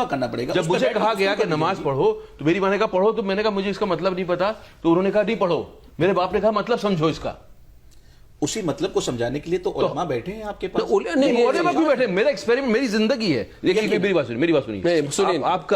کرنا پڑے گا. جب مجھے کہا گیا کہ نماز پڑھو تو میری ماں نے کہا پڑھو, تو میں نے کہا مجھے اس کا مطلب نہیں پتا, تو انہوں نے کہا نہیں پڑھو. میرے باپ نے کہا مطلب سمجھو اس کا. اسی مطلب کو سمجھانے کے لیے تو علماء بیٹھے ہیں آپ کے پاس. علماء بھی بیٹھے, میرا ایکسپیریمنٹ میری زندگی ہے. دیکھیے میری بات سنیے. آپ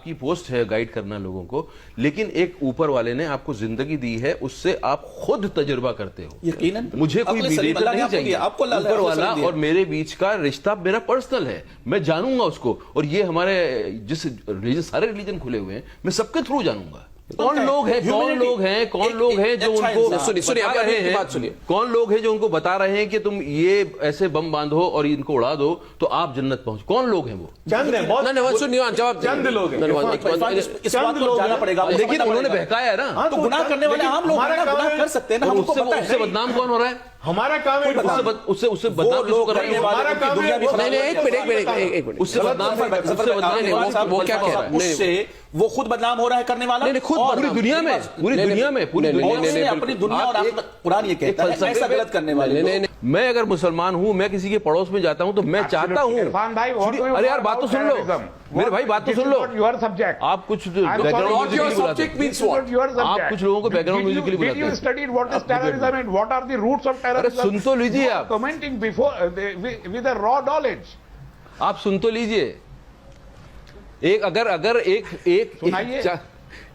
کی پوسٹ ہے گائیڈ کرنا لوگوں کو, لیکن ایک اوپر والے نے آپ کو زندگی دی ہے, اس سے آپ خود تجربہ کرتے ہو. یقیناً مجھے کوئی میڈیٹر نہیں چاہیے. اوپر والا اور میرے بیچ کا رشتہ میرا پرسنل ہے, میں جانوں گا اس کو. اور یہ ہمارے جس ریلیجن, سارے ریلیجن کھلے ہوئے ہیں, میں سب کے تھرو جانوں گا. کون لوگ ہیں جو ان کو بتا رہے ہیں کہ تم یہ ایسے بم باندھو اور ان کو اڑا دو تو آپ جنت پہنچ. کون لوگ ہیں وہ؟ چند لوگ ہیں. لیکن انہوں نے بہکایا ہے نا, تو گناہ کرنے والے عام لوگ گناہ کر سکتے ہیں نا. اس سے بدنام کون ہو رہا ہے؟ ہمارا کام ہے اس سے بدنام کس کو کر رہے ہیں؟ وہ خود بدنام ہو رہا ہے کرنے والا. پوری دنیا میں اپنی دنیا اور قرآن یہ کہتا ہے ایسا غلط کرنے والے. میں اگر مسلمان ہوں, میں کسی کے پڑوس میں جاتا ہوں تو میں چاہتا ہوں. ارے یار بات تو سن لو میرے بھائی, بات تو سن لو. آپ کچھ بیک گراؤنڈ لوگوں کو بیک گراؤنڈ میوزک کے لیے بلاتے ہیں. ارے سن تو لیجیے, آپ سن تو لیجیے. اگر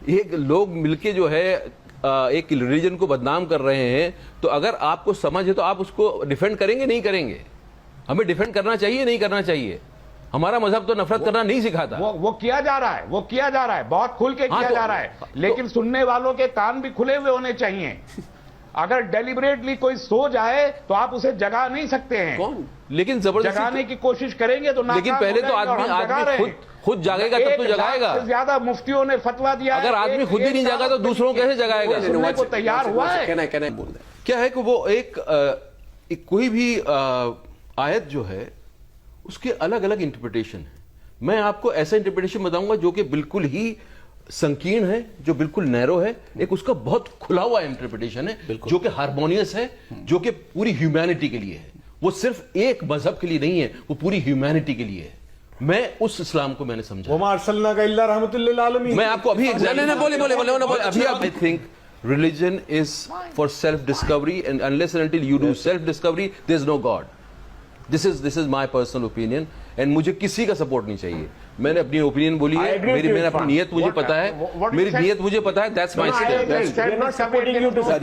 ایک لوگ مل کے جو ہے ایک ریلیجن کو بدنام کر رہے ہیں, تو اگر آپ کو سمجھ ہے تو آپ اس کو ڈیفینڈ کریں گے نہیں کریں گے؟ ہمیں ڈیفینڈ کرنا چاہیے نہیں کرنا چاہیے؟ ہمارا مذہب تو نفرت کرنا نہیں سکھاتا. وہ کیا جا رہا ہے, بہت کھل کے کیا جا رہا ہے, لیکن سننے والوں کے کان بھی کھلے ہوئے ہونے چاہیے. اگر ڈیلیبریٹلی کوئی سو جائے تو آپ اسے جگا نہیں سکتے ہیں. لیکن زبردستی جگانے کی کوشش کریں گے تو لیکن پہلے تو آدمی خود جاگے گا تب تو جگائے گا. زیادہ مفتیوں نے فتوا دیا, اگر آدمی خود ہی نہیں جاگا تو دوسروں کیسے جگائے گا؟ سننے کو تیار ہوا ہے. کیا ہے کہ وہ ایک کوئی بھی آیت جو ہے اس کے الگ الگ انٹرپریٹیشن ہے. میں آپ کو ایسا انٹرپریٹیشن بتاؤں گا جو کہ بالکل ہی سنکین ہے, جو بالکل نیرو ہے. ایک اس کا بہت کھلا ہوا انٹرپریٹیشن ہے جو کہ ہارمونیس ہے, جو کہ پوری ہیومینٹی کے لیے ہے. وہ صرف ایک مذہب کے لیے نہیں ہے, وہ پوری ہیومینٹی کے لیے ہے. میں اس اسلام کو میں نے سمجھا. وما ارسلناک الا رحمۃ للعالمین. میں آپ کو ابھی religion is for self discovery, and unless and until you do self discovery there is no God. This is my personal opinion, and مجھے کسی کا سپورٹ نہیں چاہیے. میں نے اپنی اوپینین بولی ہے, میں اپنی نیت مجھے پتا ہے, میری نیت مجھے پتا ہے. that's my step.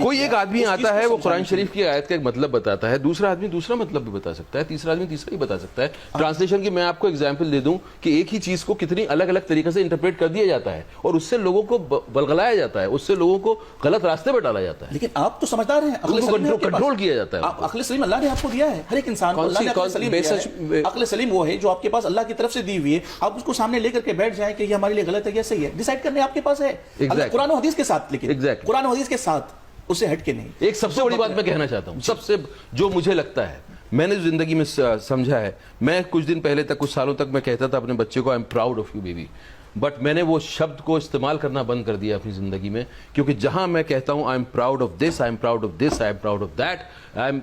کوئی ایک آدمی آتا ہے, وہ قرآن شریف کی آیت کا ایک مطلب بتاتا ہے, دوسرا آدمی دوسرا مطلب بھی بتا سکتا ہے, تیسرا آدمی تیسرا ہی بتا سکتا ہے. ٹرانسلیشن کی میں آپ کو ایگزامپل دے دوں کہ ایک ہی چیز کو کتنی الگ الگ طریقے سے انٹرپریٹ کر دیا جاتا ہے, اور اس سے لوگوں کو بلغلایا جاتا ہے, اس سے لوگوں کو غلط راستے پہ ڈالا جاتا ہے. لیکن آپ تو سمجھدار ہیں, کنٹرول کیا جاتا ہے. عقل سلیم اللہ نے آپ کو دیا ہے, ہر ایک انسان کو اللہ نے عقل سلیم دیا ہے. عقل سلیم وہ ہے جو آپ کے پاس اللہ کی طرف سے دی ہوئی ہے. آپ اس کو سامنے لے کر کے بیٹھ جائیں کہ یہ ہمارے لیے غلط ہے یا صحیح ہے, ڈیسائیڈ کرنے آپ کے پاس ہے. قرآن و حدیث کے ساتھ, لیکن قرآن و حدیث کے ساتھ اس سے ہٹ کے نہیں. ایک سب سے بڑی بات میں کہنا چاہتا ہوں, سب سے جو مجھے لگتا ہے, میں نے زندگی میں سمجھا ہے, میں کچھ دن پہلے تک, کچھ سالوں تک میں کہتا تھا اپنے بچے کو I am proud of you baby, but میں نے وہ شبد کو استعمال کرنا بند کر دیا اپنی زندگی میں. کیونکہ جہاں میں کہتا ہوں I am proud of this, I am proud of this, I am proud of that,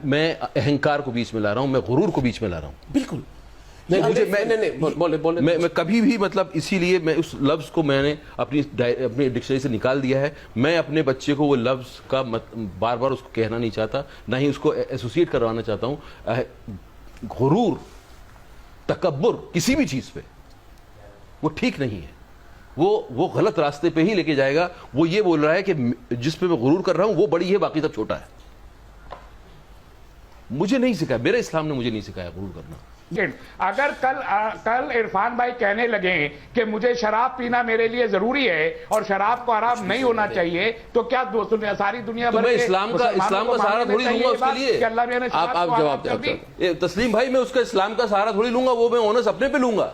میں اہنکار کو بیچ میں لا رہا ہوں, میں غرور کو بیچ میں لا رہا ہوں. بالکل میں کبھی بھی مطلب اسی لیے میں اس لفظ کو میں نے اپنی ڈکشنری سے نکال دیا ہے. میں اپنے بچے کو وہ لفظ کا بار بار اس کو کہنا نہیں چاہتا, نہ ہی اس کو ایسوسیٹ کروانا چاہتا ہوں. غرور, تکبر کسی بھی چیز پہ وہ ٹھیک نہیں ہے, وہ غلط راستے پہ ہی لے کے جائے گا. وہ یہ بول رہا ہے کہ جس پہ میں غرور کر رہا ہوں وہ بڑی ہے, باقی سب چھوٹا ہے. مجھے نہیں سکھایا, میرے اسلام نے مجھے نہیں سکھایا غرور کرنا. اگر کل عرفان بھائی کہنے لگیں کہ مجھے شراب پینا میرے لیے ضروری ہے اور شراب کو حرام نہیں ہونا چاہیے, تو کیا ساری دنیا میں اسلام کا سہارا تھوڑی لوں گا اس کے لیے. آپ جواب دیں تسلیم بھائی, میں اس کا اسلام کا سہارا تھوڑی لوں گا, وہ میں اونس اپنے پہ لوں گا.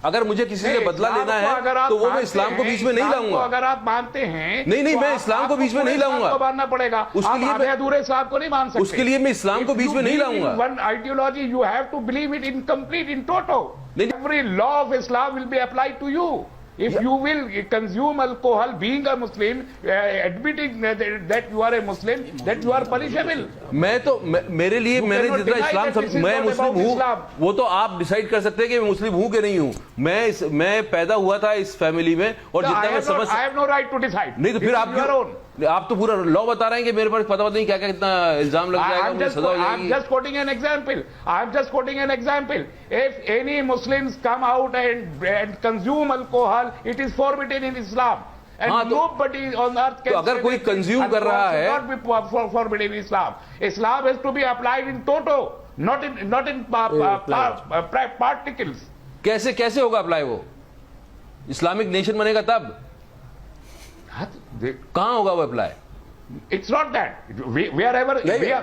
اگر مجھے کسی سے بدلہ لینا ہے تو وہ میں اسلام کو بیچ میں نہیں لاؤں گا. اگر آپ مانتے ہیں نہیں, میں اسلام کو بیچ میں نہیں لاؤں گا, ماننا پڑے گا. اس کے لیے ادھورے اسلام کو نہیں مان سکتے. اس کے لیے میں اسلام کو بیچ میں نہیں لاؤں گا. One ideology you have to believe it incomplete in toto. Every law of Islam will be applied to you. If you will consume alcohol, being a Muslim, admitting that you are a Muslim, that you are punishable. میں تو میرے لیے میں نے جتنا اسلام میں مسلم ہوں وہ تو آپ ڈیسائیڈ کر سکتے ہیں کہ میں مسلم ہوں کہ نہیں ہوں. میں پیدا ہوا تھا اس فیملی میں اور جتنا میں سمجھ I have no right to decide. نہیں تو پھر آپ تو پورا لا بتا رہے ہیں کہ میرے پاس پتہ نہیں کیا کیا کتنا الزام لگ جائے گا, مجھے سزا ہو جائے گی. I'm just quoting an example. I'm just quoting an example. If any Muslims come out and consume alcohol, it is forbidden in Islam. And nobody on earth can اگر کوئی کنزیوم کر رہا ہے not be forbidden in Islam. Islam has to be applied in toto, not in particles. کیسے ہوگا apply وہ؟ Islamic nation بنے گا تب کہاں ہوگا وہ apply? It's not that.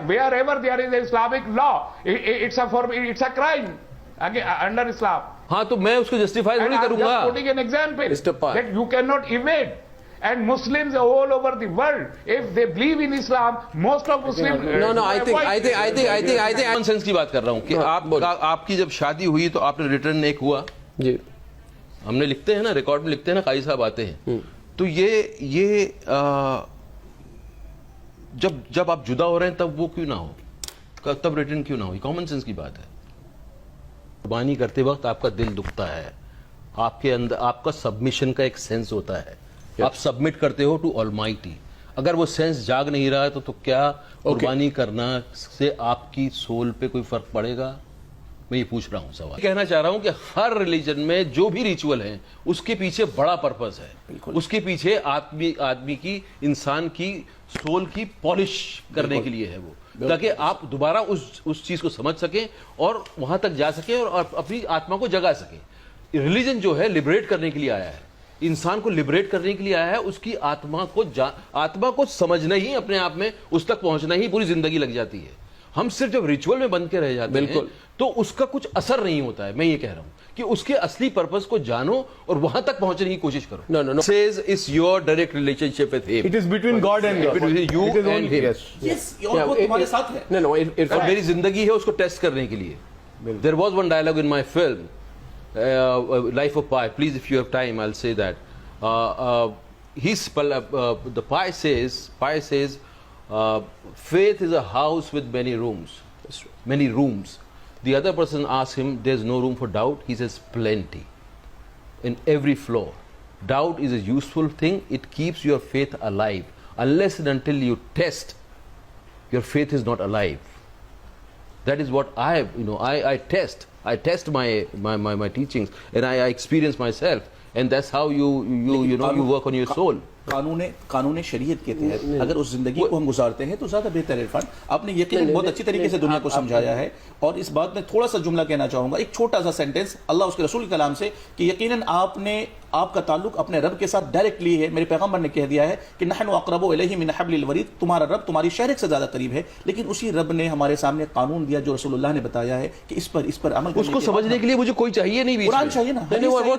Wherever there is Islamic law, it's a crime under Islam. ہاں تو میں اس کو جسٹیفائی نہیں کروں گا. I'm just putting an example that you cannot evade. And Muslims all over the world, if they believe in Islam, most of Muslims. No, I think common sense کی بات کر رہا ہوں کہ آپ کی جب شادی ہوئی تو آپ نے ریٹرن ایک ہوا. جی ہم نے لکھتے ہیں نا, ریکارڈ میں لکھتے ہیں نا, قاضی صاحب آتے ہیں تو یہ جب آپ جدا ہو رہے ہیں تب وہ کیوں نہ ہو, تب ریٹرن کیوں نہ ہو؟ کامن سینس کی بات ہے. قربانی کرتے وقت آپ کا دل دکھتا ہے, آپ کے اندر آپ کا سبمیشن کا ایک سینس ہوتا ہے, آپ سبمٹ کرتے ہو ٹو آلمائٹی. اگر وہ سینس جاگ نہیں رہا ہے تو کیا قربانی کرنا سے آپ کی سول پہ کوئی فرق پڑے گا؟ میں یہ پوچھ رہا ہوں سوال. کہنا چاہ رہا ہوں کہ ہر ریلیجن میں جو بھی ریچول ہیں اس کے پیچھے بڑا پرپز ہے. اس کے پیچھے آدمی کی, انسان کی سول کی پالش کرنے کے لیے ہے وہ, تاکہ آپ دوبارہ اس چیز کو سمجھ سکیں اور وہاں تک جا سکیں اور اپنی آتما کو جگا سکیں. ریلیجن جو ہے لبریٹ کرنے کے لیے آیا ہے, انسان کو لبریٹ کرنے کے لیے آیا ہے. اس کی آتما کو سمجھنا ہی, اپنے آپ میں اس تک پہنچنا ہی پوری زندگی لگ جاتی ہے. ہم صرف جب ریچول میں بند کے رہ جاتے ہیں تو اس کا کچھ اثر نہیں ہوتا ہے. میں یہ کہہ رہا ہوں کہ اس کے اصلی پرپز کو جانو اور وہاں تک پہنچنے کی کوشش کرو. No. Says it's your direct relationship with him. It is between God and God. Between you and him. Yes, اور وہ تمہارے ساتھ ہے. No, اور میری زندگی ہے اس کو ٹیسٹ کرنے کے لیے. There was one dialogue in my film, Life of Pi. Please, if you have time, I'll say that. The Pi says, faith is a house with many rooms. Many rooms. The other person asks him, there's no room for doubt. He says, plenty. In every floor. Doubt is a useful thing. It keeps your faith alive. Unless and until you test, your faith is not alive. That is what I test. I test my teachings and I experience myself. And that's how you work on your soul. قانون شریعت کے تحت اگر اس زندگی کو ہم گزارتے ہیں تو زیادہ بہتر ہے. عرفان, آپ نے یقیناً بہت اچھی طریقے سے دنیا کو سمجھایا ہے. اور اس بات میں تھوڑا سا جملہ کہنا چاہوں گا, ایک چھوٹا سا سینٹنس اللہ اس کے رسول کے کلام سے, کہ یقیناً آپ کا تعلق اپنے رب کے ساتھ ڈائریکٹلی ہے. میرے پیغمبر نے کہہ دیا ہے کہ نحن اقرب الیہ من حبل الورید, تمہارا رب تمہاری شہرک سے زیادہ قریب ہے. لیکن اسی رب نے ہمارے سامنے قانون دیا جو رسول اللہ نے بتایا ہے کہ اس پر عمل کرنے. اس کو سمجھنے کے لیے مجھے کوئی چاہیے نہیں, قرآن چاہیے نا,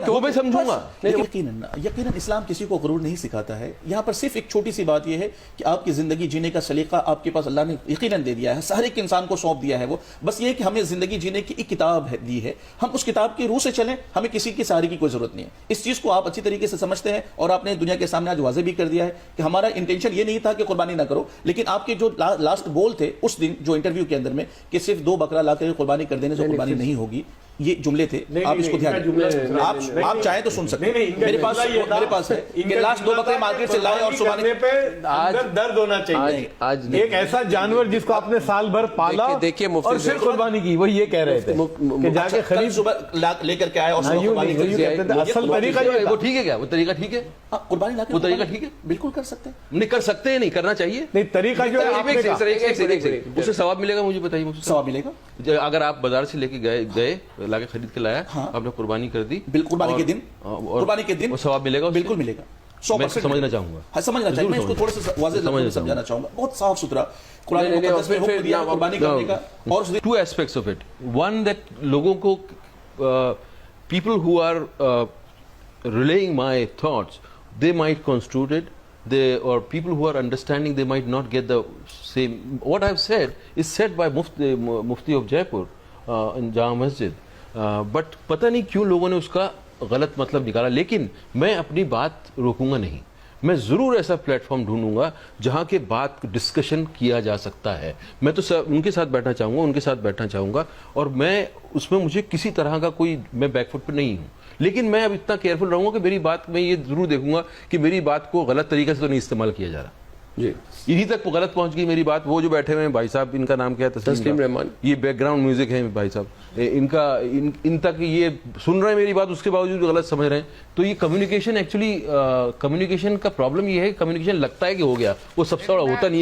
وہ میں سمجھوں گا. یقیناً اسلام کسی کو غرور نہیں سکھاتا ہے. یہاں پر صرف ایک چھوٹی سی بات یہ ہے کہ آپ کی زندگی جینے کا سلیقہ آپ کے پاس اللہ نے یقیناً دے دیا ہے, ہر ایک انسان کو سونپ دیا ہے. وہ بس یہ کہ ہمیں زندگی جینے کی ایک کتاب دی ہے, ہم اس کتاب کی روح سے چلیں, ہمیں کسی کی سہارے کی کوئی ضرورت نہیں ہے. اس چیز کو آپ اچھی طریقے سے سمجھتے ہیں اور آپ نے دنیا کے سامنے آج واضح بھی کر دیا ہے کہ ہمارا انٹینشن یہ نہیں تھا کہ قربانی نہ کرو, لیکن آپ کے جو لاسٹ گول تھے اس دن جو انٹرویو کے اندر میں کہ صرف 2 بکرا لا کر قربانی کر دینے سے قربانی نہیں ہوگی, یہ جملے تھے. آپ اس کو دھیان آپ چاہیں تو سن سکتے ہیں. میرے پاس ہے کہ لاسٹ 2 بکرے مارکیٹ سے لائے اور قربانی پہ درد ہونا چاہیے. ایک ایسا جانور جس کو آپ نے سال بھر پالا اور پھر قربانی کی, وہ یہ کہہ رہے تھے کہ جا کے خرید صبح لے کر کے آئے اور قربانی کر دی. اصل طریقہ یہ وہ ٹھیک ہے کیا؟ وہ طریقہ ٹھیک ہے, قربانی لا کے وہ طریقہ ٹھیک ہے, بالکل کر سکتے ہیں. نہیں کر سکتے ہیں, نہیں کرنا چاہیے. نہیں طریقہ جو اس سے ثواب ملے گا, مجھے بتائیے. ثواب ملے گا اگر آپ بازار سے لے کے گئے لا کے خرید کے لایا, آپ نے قربانی کر دی, قربانی کے دن ثواب ملے گا, بالکل ملے گا. سمجھنا چاہوں گا, میں اس کو تھوڑا سا واضح سمجھانا چاہوں گا. بہت صاف ستھرا قرآن مقدس میں حکم دیا قربانی کرنے کا. اور 2 aspects of it. One, that لوگوں کو people who are relaying my thoughts, they might construe it, or people who are understanding, they might not get the same. What I've said is said by Mufti of Jaipur in Jama Masjid, but پتہ نہیں کیوں لوگوں نے اس کا غلط مطلب نکالا، لیکن میں اپنی بات روکوں گا نہیں. میں ضرور ایسا پلیٹ فارم ڈھونڈوں گا جہاں کے بات ڈسکشن کیا جا سکتا ہے. میں تو ان کے ساتھ بیٹھنا چاہوں گا، ان کے ساتھ بیٹھنا چاہوں گا، اور میں اس میں مجھے کسی طرح کا کوئی میں بیک فٹ پہ نہیں ہوں. لیکن میں اب اتنا کیئرفل رہوں گا کہ میری بات میں یہ ضرور دیکھوں گا کہ میری بات کو غلط طریقے سے تو نہیں استعمال کیا جا رہا. جی انہی تک غلط پہنچ گئی میری بات. وہ جو بیٹھے ہوئے ہیں بھائی صاحب، ان کا نام کیا ہے؟ تسلیم رحمان. یہ بیک گراؤنڈ میوزک ہے بھائی صاحب، ان تک یہ سن رہے ہیں میری بات، اس کے باوجود غلط سمجھ رہے ہیں. تو یہ کمیونیکیشن ایکچولی کمیونیکیشن کا پرابلم یہ ہے، کمیونیکیشن لگتا ہے کہ ہو گیا، وہ سب سے بڑا ہوتا نہیں.